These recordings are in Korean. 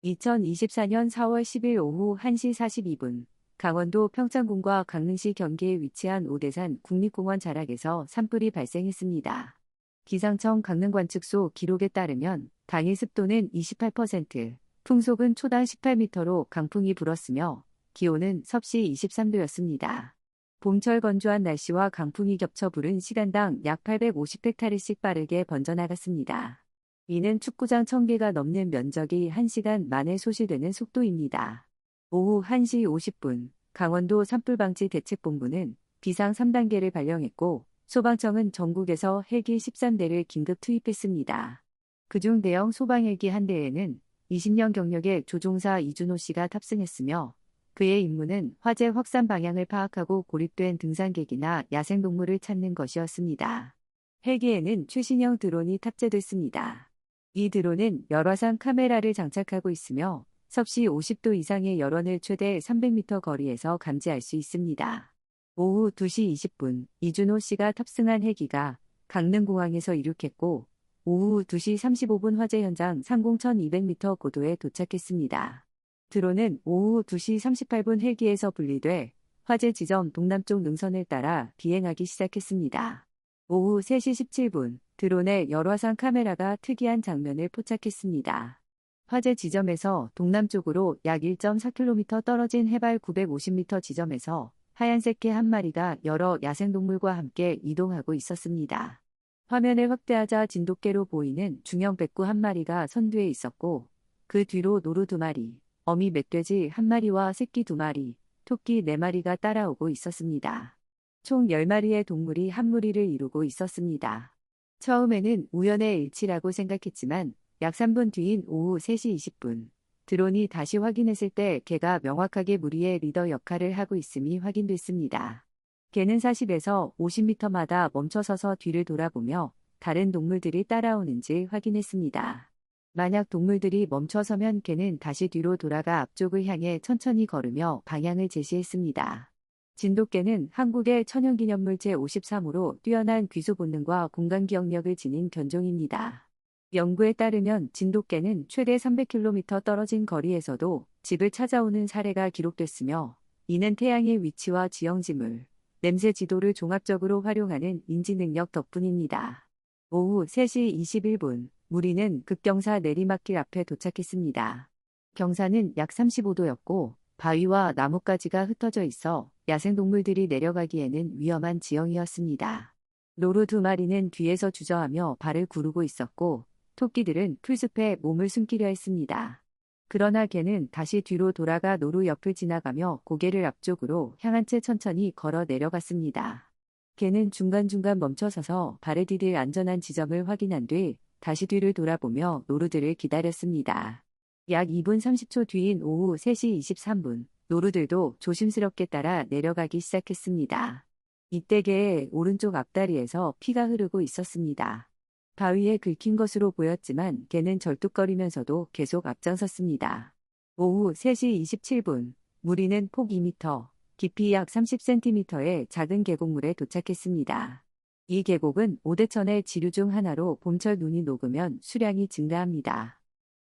2024년 4월 10일 오후 1시 42분, 강원도 평창군과 강릉시 경계에 위치한 오대산 국립공원 자락에서 산불이 발생했습니다. 기상청 강릉관측소 기록에 따르면 당일 습도는 28%, 풍속은 초당 18m로 강풍이 불었으며 기온은 섭씨 23도였습니다. 봄철 건조한 날씨와 강풍이 겹쳐 불은 시간당 약 850헥타르씩 빠르게 번져나갔습니다. 이는 축구장 1000개가 넘는 면적이 1시간 만에 소실되는 속도입니다. 오후 1시 50분, 강원도 산불방지대책본부는 비상 3단계를 발령했고, 소방청은 전국에서 헬기 13대를 긴급 투입했습니다. 그중 대형 소방헬기 1대에는 20년 경력의 조종사 이준호 씨가 탑승했으며, 그의 임무는 화재 확산 방향을 파악하고 고립된 등산객이나 야생동물을 찾는 것이었습니다. 헬기에는 최신형 드론이 탑재됐습니다. 이 드론은 열화상 카메라를 장착하고 있으며 섭씨 50도 이상의 열원을 최대 300m 거리에서 감지할 수 있습니다. 오후 2시 20분, 이준호 씨가 탑승한 헬기가 강릉공항에서 이륙했고 오후 2시 35분 화재 현장 상공 1200m 고도에 도착했습니다. 드론은 오후 2시 38분 헬기에서 분리돼 화재 지점 동남쪽 능선을 따라 비행하기 시작했습니다. 오후 3시 17분, 드론의 열화상 카메라가 특이한 장면을 포착했습니다. 화재 지점에서 동남쪽으로 약 1.4km 떨어진 해발 950m 지점에서 하얀색 개 한 마리가 여러 야생동물과 함께 이동하고 있었습니다. 화면을 확대하자 진돗개로 보이는 중형 백구 한 마리가 선두에 있었고 그 뒤로 노루 2마리, 어미 멧돼지 1마리와 새끼 2마리, 토끼 4마리가 따라오고 있었습니다. 총 10마리의 동물이 한 무리를 이루고 있었습니다. 처음에는 우연의 일치라고 생각했지만 약 3분 뒤인 오후 3시 20분, 드론이 다시 확인했을 때 개가 명확하게 무리의 리더 역할을 하고 있음이 확인됐습니다. 개는 40에서 50m마다 멈춰서서 뒤를 돌아보며 다른 동물들이 따라오는지 확인했습니다. 만약 동물들이 멈춰서면 개는 다시 뒤로 돌아가 앞쪽을 향해 천천히 걸으며 방향을 제시했습니다. 진돗개는 한국의 천연기념물 제53호로 뛰어난 귀소 본능과 공간 기억력을 지닌 견종입니다. 연구에 따르면 진돗개는 최대 300km 떨어진 거리에서도 집을 찾아오는 사례가 기록됐으며 이는 태양의 위치와 지형지물, 냄새 지도를 종합적으로 활용하는 인지 능력 덕분입니다. 오후 3시 21분, 무리는 급경사 내리막길 앞에 도착했습니다. 경사는 약 35도였고 바위와 나뭇가지가 흩어져 있어 야생동물들이 내려가기에는 위험한 지형이었습니다. 노루 2마리는 뒤에서 주저하며 발을 구르고 있었고 토끼들은 풀숲에 몸을 숨기려 했습니다. 그러나 개는 다시 뒤로 돌아가 노루 옆을 지나가며 고개를 앞쪽으로 향한 채 천천히 걸어 내려갔습니다. 개는 중간중간 멈춰서서 발을 디딜 안전한 지점을 확인한 뒤 다시 뒤를 돌아보며 노루들을 기다렸습니다. 약 2분 30초 뒤인 오후 3시 23분, 노루들도 조심스럽게 따라 내려가기 시작했습니다. 이때 개의 오른쪽 앞다리에서 피가 흐르고 있었습니다. 바위에 긁힌 것으로 보였지만 개는 절뚝거리면서도 계속 앞장섰습니다. 오후 3시 27분, 무리는 폭 2m, 깊이 약 30cm의 작은 계곡물에 도착했습니다. 이 계곡은 오대천의 지류 중 하나로 봄철 눈이 녹으면 수량이 증가합니다.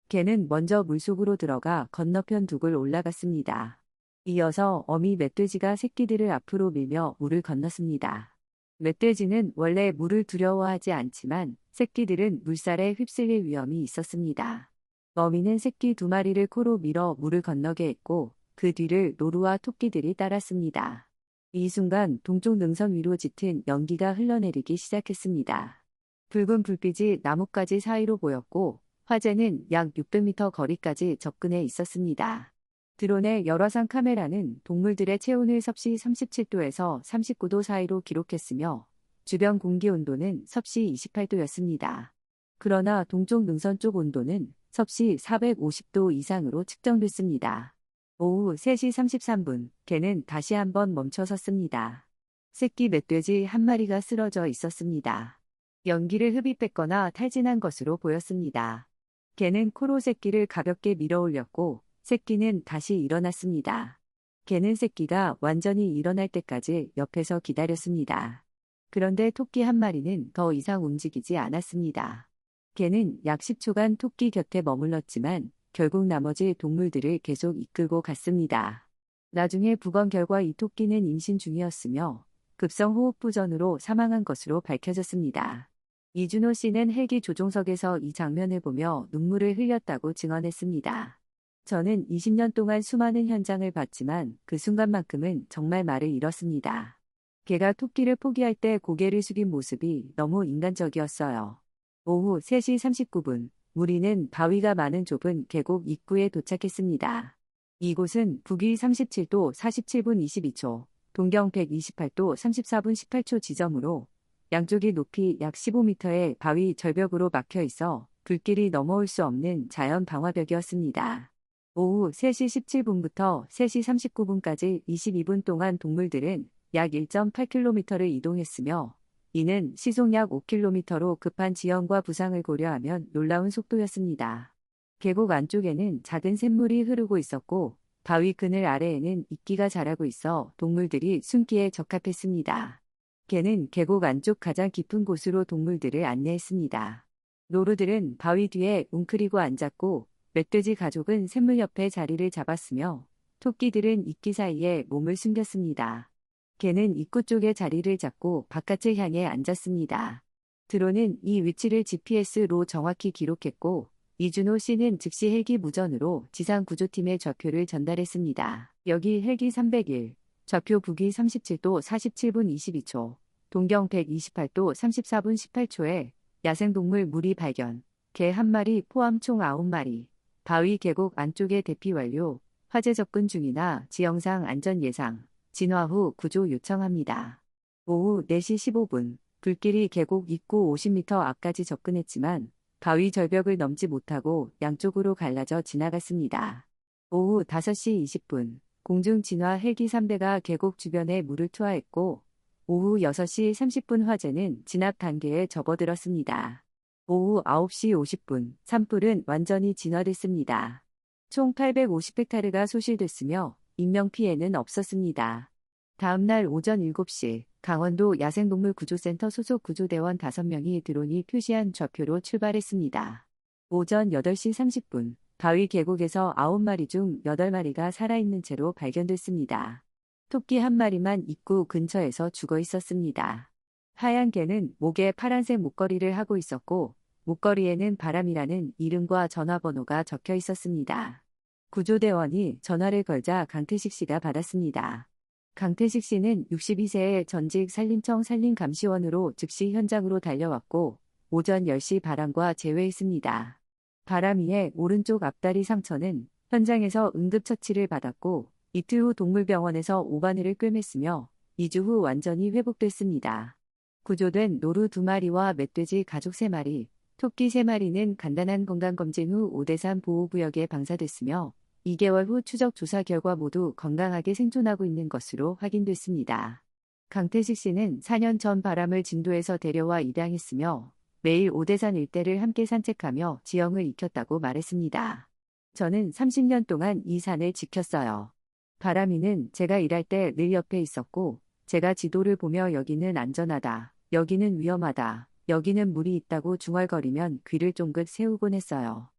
개는 먼저 물속으로 들어가 건너편 둑을 올라갔습니다. 이어서 어미 멧돼지가 새끼들을 앞으로 밀며 물을 건넜습니다. 멧돼지는 원래 물을 두려워하지 않지만 새끼들은 물살에 휩쓸릴 위험이 있었습니다. 어미는 새끼 2마리를 코로 밀어 물을 건너게 했고 그 뒤를 노루와 토끼들이 따랐습니다. 이 순간 동쪽 능선 위로 짙은 연기가 흘러내리기 시작했습니다. 붉은 불빛이 나뭇가지 사이로 보였고 화재는 약 600m 거리까지 접근해 있었습니다. 드론의 열화상 카메라는 동물들의 체온을 섭씨 37도에서 39도 사이로 기록했으며 주변 공기 온도는 섭씨 28도였습니다. 그러나 동쪽 능선 쪽 온도는 섭씨 450도 이상으로 측정됐습니다. 오후 3시 33분, 개는 다시 한번 멈춰섰습니다. 새끼 멧돼지 1마리가 쓰러져 있었습니다. 연기를 흡입했거나 탈진한 것으로 보였습니다. 개는 코로 새끼를 가볍게 밀어 올렸고 새끼는 다시 일어났습니다. 개는 새끼가 완전히 일어날 때까지 옆에서 기다렸습니다. 그런데 토끼 1마리는 더 이상 움직이지 않았습니다. 개는 약 10초간 토끼 곁에 머물렀지만 결국 나머지 동물들을 계속 이끌고 갔습니다. 나중에 부검 결과 이 토끼는 임신 중이었으며 급성 호흡부전으로 사망한 것으로 밝혀졌습니다. 이준호 씨는 헬기 조종석에서 이 장면을 보며 눈물을 흘렸다고 증언했습니다. 저는 20년 동안 수많은 현장을 봤지만 그 순간만큼은 정말 말을 잃었습니다. 개가 토끼를 포기할 때 고개를 숙인 모습이 너무 인간적이었어요. 오후 3시 39분, 우리는 바위가 많은 좁은 계곡 입구에 도착했습니다. 이곳은 북위 37도 47분 22초, 동경 128도 34분 18초 지점으로 양쪽이 높이 약 15m의 바위 절벽으로 막혀 있어 불길이 넘어올 수 없는 자연 방화벽이었습니다. 오후 3시 17분부터 3시 39분까지 22분 동안 동물들은 약 1.8km를 이동했으며 이는 시속 약 5km로 급한 지연과 부상을 고려하면 놀라운 속도였습니다. 계곡 안쪽에는 작은 샘물이 흐르고 있었고 바위 그늘 아래에는 이끼가 자라고 있어 동물들이 숨기에 적합했습니다. 개는 계곡 안쪽 가장 깊은 곳으로 동물들을 안내했습니다. 노루들은 바위 뒤에 웅크리고 앉았고 멧돼지 가족은 샘물 옆에 자리를 잡았으며 토끼들은 이끼 사이에 몸을 숨겼습니다. 개는 입구 쪽에 자리를 잡고 바깥을 향해 앉았습니다. 드론은 이 위치를 GPS로 정확히 기록했고 이준호 씨는 즉시 헬기 무전으로 지상구조팀에 좌표를 전달했습니다. 여기 헬기 301, 좌표 북위 37도 47분 22초, 동경 128도 34분 18초에 야생동물 무리 발견, 개 1마리 포함 총 9마리, 바위 계곡 안쪽에 대피 완료, 화재 접근 중이나 지형상 안전 예상, 진화 후 구조 요청합니다. 오후 4시 15분, 불길이 계곡 입구 50m 앞까지 접근했지만 바위 절벽을 넘지 못하고 양쪽으로 갈라져 지나갔습니다. 오후 5시 20분, 공중 진화 헬기 3대가 계곡 주변에 물을 투하했고 오후 6시 30분 화재는 진압 단계에 접어들었습니다. 오후 9시 50분, 산불은 완전히 진화됐습니다. 총 850헥타르가 소실됐으며 인명피해는 없었습니다. 다음날 오전 7시, 강원도 야생동물구조센터 소속 구조대원 5명이 드론이 표시한 좌표로 출발했습니다. 오전 8시 30분, 바위 계곡에서 9마리 중 8마리가 살아있는 채로 발견됐습니다. 토끼 1마리만 입구 근처에서 죽어 있었습니다. 하얀 개는 목에 파란색 목걸이를 하고 있었고 목걸이에는 바람이라는 이름과 전화번호가 적혀 있었습니다. 구조대원이 전화를 걸자 강태식 씨가 받았습니다. 강태식 씨는 62세의 전직 산림청 산림감시원으로 즉시 현장으로 달려왔고 오전 10시 바람과 재회했습니다. 바람이의 오른쪽 앞다리 상처는 현장에서 응급처치를 받았고 이틀 후 동물병원에서 오바늘을 꿰맸으며 2주 후 완전히 회복됐습니다. 구조된 노루 2마리와 멧돼지 가족 3마리, 토끼 3마리는 간단한 건강검진 후 오대산 보호구역에 방사됐으며 2개월 후 추적 조사 결과 모두 건강하게 생존하고 있는 것으로 확인됐습니다. 강태식 씨는 4년 전 바람을 진도에서 데려와 입양했으며 매일 오대산 일대를 함께 산책하며 지형을 익혔다고 말했습니다. 저는 30년 동안 이 산을 지켰어요. 바람이는 제가 일할 때 늘 옆에 있었고 제가 지도를 보며 여기는 안전하다, 여기는 위험하다, 여기는 물이 있다고 중얼거리면 귀를 쫑긋 세우곤 했어요.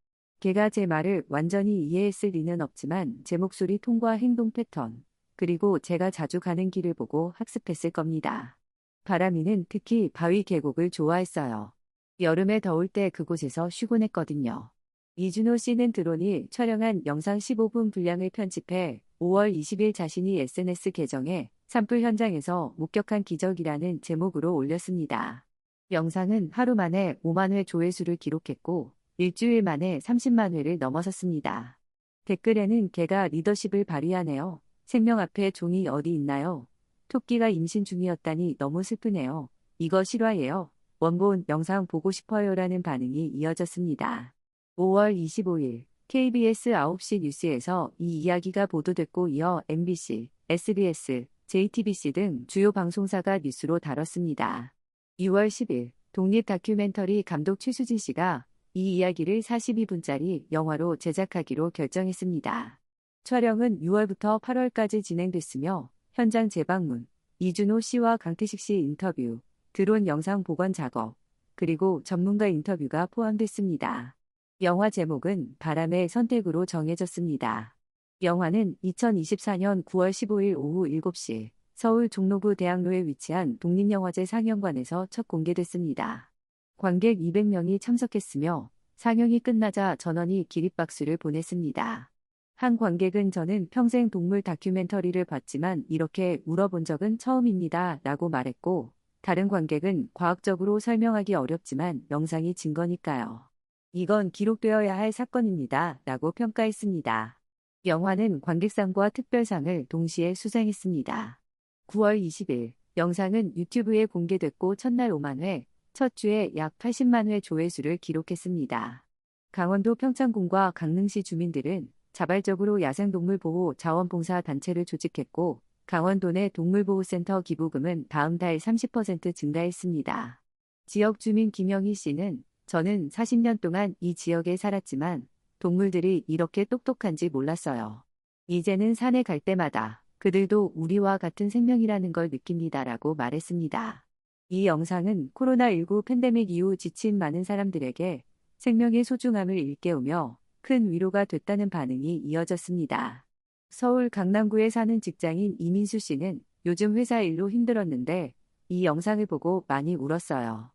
걔가 제 말을 완전히 이해했을 리는 없지만 제 목소리 톤과 행동 패턴, 그리고 제가 자주 가는 길을 보고 학습했을 겁니다. 바람이는 특히 바위 계곡을 좋아했어요. 여름에 더울 때 그곳에서 쉬곤 했거든요. 이준호 씨는 드론이 촬영한 영상 15분 분량을 편집해 5월 20일 자신이 SNS 계정에 산불 현장에서 목격한 기적이라는 제목으로 올렸습니다. 영상은 하루 만에 5만 회 조회수를 기록했고 일주일 만에 30만 회를 넘어섰습니다. 댓글에는 개가 리더십을 발휘하네요. 생명 앞에 종이 어디 있나요? 토끼가 임신 중이었다니 너무 슬프네요. 이거 실화예요. 원본 영상 보고 싶어요라는 반응이 이어졌습니다. 5월 25일 KBS 9시 뉴스에서 이 이야기가 보도됐고 이어 MBC, SBS, JTBC 등 주요 방송사가 뉴스로 다뤘습니다. 6월 10일 독립 다큐멘터리 감독 최수진 씨가 이 이야기를 42분짜리 영화로 제작하기로 결정했습니다. 촬영은 6월부터 8월까지 진행됐으며 현장 재방문, 이준호 씨와 강태식 씨 인터뷰, 드론 영상 복원 작업, 그리고 전문가 인터뷰가 포함됐습니다. 영화 제목은 바람의 선택으로 정해졌습니다. 영화는 2024년 9월 15일 오후 7시 서울 종로구 대학로에 위치한 독립영화제 상영관에서 첫 공개됐습니다. 관객 200명이 참석했으며 상영이 끝나자 전원이 기립박수를 보냈습니다. 한 관객은 저는 평생 동물 다큐멘터리를 봤지만 이렇게 울어본 적은 처음입니다 라고 말했고, 다른 관객은 과학적으로 설명하기 어렵지만 영상이 증거니까요. 이건 기록되어야 할 사건입니다 라고 평가했습니다. 영화는 관객상과 특별상을 동시에 수상했습니다. 9월 20일 영상은 유튜브에 공개됐고 첫날 5만 회, 첫 주에 약 80만 회 조회수를 기록했습니다. 강원도 평창군과 강릉시 주민들은 자발적으로 야생동물보호 자원봉사 단체를 조직했고, 강원도 내 동물보호센터 기부금은 다음 달 30% 증가했습니다. 지역 주민 김영희 씨는 저는 40년 동안 이 지역에 살았지만 동물들이 이렇게 똑똑한지 몰랐어요. 이제는 산에 갈 때마다 그들도 우리와 같은 생명이라는 걸 느낍니다라고 말했습니다. 이 영상은 코로나19 팬데믹 이후 지친 많은 사람들에게 생명의 소중함을 일깨우며 큰 위로가 됐다는 반응이 이어졌습니다. 서울 강남구에 사는 직장인 이민수 씨는 요즘 회사 일로 힘들었는데 이 영상을 보고 많이 울었어요.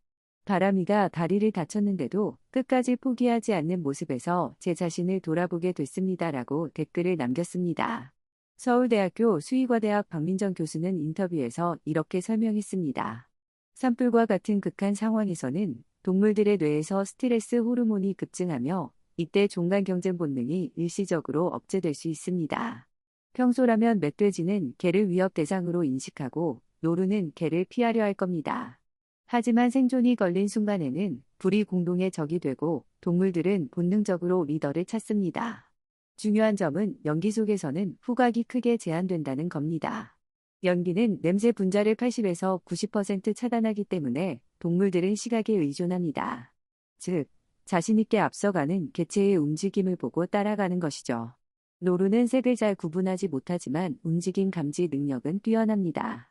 바람이가 다리를 다쳤는데도 끝까지 포기하지 않는 모습에서 제 자신을 돌아보게 됐습니다라고 댓글을 남겼습니다. 서울대학교 수의과대학 박민정 교수는 인터뷰에서 이렇게 설명했습니다. 산불과 같은 극한 상황에서는 동물들의 뇌에서 스트레스 호르몬이 급증하며 이때 종간 경쟁 본능이 일시적으로 억제될 수 있습니다. 평소라면 멧돼지는 개를 위협 대상으로 인식하고 노루는 개를 피하려 할 겁니다. 하지만 생존이 걸린 순간에는 불이 공동의 적이 되고 동물들은 본능적으로 리더를 찾습니다. 중요한 점은 연기 속에서는 후각이 크게 제한된다는 겁니다. 연기는 냄새 분자를 80에서 90% 차단하기 때문에 동물들은 시각에 의존합니다. 즉, 자신있게 앞서가는 개체의 움직임을 보고 따라가는 것이죠. 노루는 색을 잘 구분하지 못하지만 움직임 감지 능력은 뛰어납니다.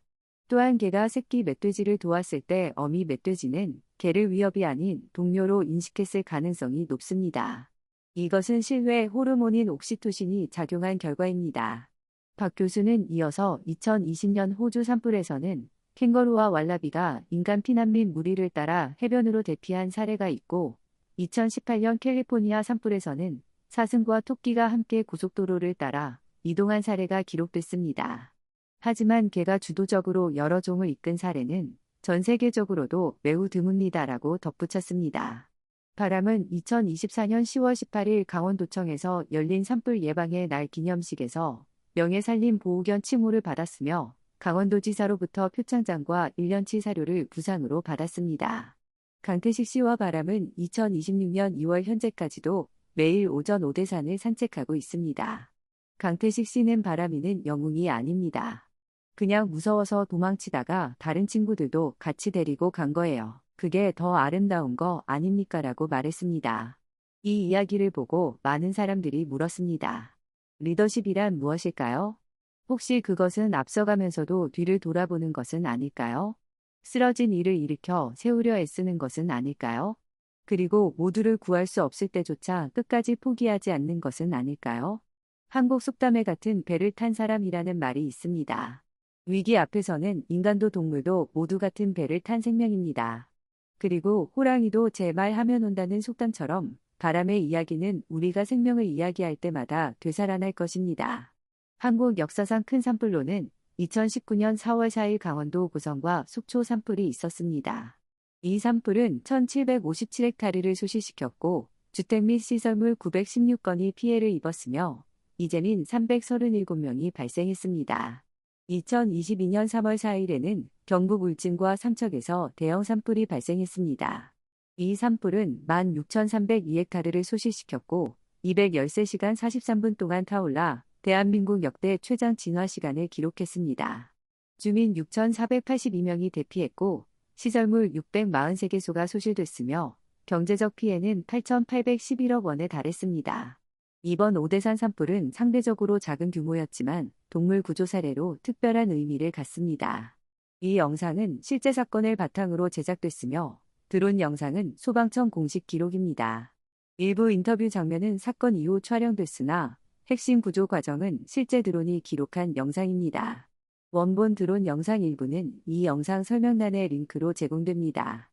또한 개가 새끼 멧돼지를 도왔을 때 어미 멧돼지는 개를 위협이 아닌 동료로 인식했을 가능성이 높습니다. 이것은 실외 호르몬인 옥시토신이 작용한 결과입니다. 박 교수는 이어서 2020년 호주 산불에서는 캥거루와 왈라비가 인간 피난민 무리를 따라 해변으로 대피한 사례가 있고, 2018년 캘리포니아 산불에서는 사슴과 토끼가 함께 고속도로를 따라 이동한 사례가 기록됐습니다. 하지만 개가 주도적으로 여러 종을 이끈 사례는 전 세계적으로도 매우 드뭅니다라고 덧붙였습니다. 바람은 2024년 10월 18일 강원도청에서 열린 산불 예방의 날 기념식에서 명예산림보호견 칭호를 받았으며 강원도지사로부터 표창장과 1년치 사료를 부상으로 받았습니다. 강태식 씨와 바람은 2026년 2월 현재까지도 매일 오전 오대산을 산책하고 있습니다. 강태식 씨는 바람이는 영웅이 아닙니다. 그냥 무서워서 도망치다가 다른 친구들도 같이 데리고 간 거예요. 그게 더 아름다운 거 아닙니까? 라고 말했습니다. 이 이야기를 보고 많은 사람들이 물었습니다. 리더십이란 무엇일까요? 혹시 그것은 앞서가면서도 뒤를 돌아보는 것은 아닐까요? 쓰러진 일을 일으켜 세우려 애쓰는 것은 아닐까요? 그리고 모두를 구할 수 없을 때조차 끝까지 포기하지 않는 것은 아닐까요? 한국 속담에 같은 배를 탄 사람이라는 말이 있습니다. 위기 앞에서는 인간도 동물도 모두 같은 배를 탄 생명입니다. 그리고 호랑이도 제 말 하면 온다는 속담처럼 바람의 이야기는 우리가 생명을 이야기할 때마다 되살아날 것입니다. 한국 역사상 큰 산불로는 2019년 4월 4일 강원도 고성과 속초 산불이 있었습니다. 이 산불은 1757헥타르를 소실시켰고 주택 및 시설물 916건이 피해를 입었으며 이재민 337명이 발생했습니다. 2022년 3월 4일에는 경북 울진과 삼척에서 대형 산불이 발생했습니다. 이 산불은 16,302헥타르를 소실시켰고 213시간 43분 동안 타올라 대한민국 역대 최장 진화 시간을 기록했습니다. 주민 6,482명이 대피했고 시설물 643개소가 소실됐으며 경제적 피해는 8,811억 원에 달했습니다. 이번 오대산 산불은 상대적으로 작은 규모였지만 동물 구조 사례로 특별한 의미를 갖습니다. 이 영상은 실제 사건을 바탕으로 제작됐으며 드론 영상은 소방청 공식 기록입니다. 일부 인터뷰 장면은 사건 이후 촬영됐으나 핵심 구조 과정은 실제 드론이 기록한 영상입니다. 원본 드론 영상 일부는 이 영상 설명란의 링크로 제공됩니다.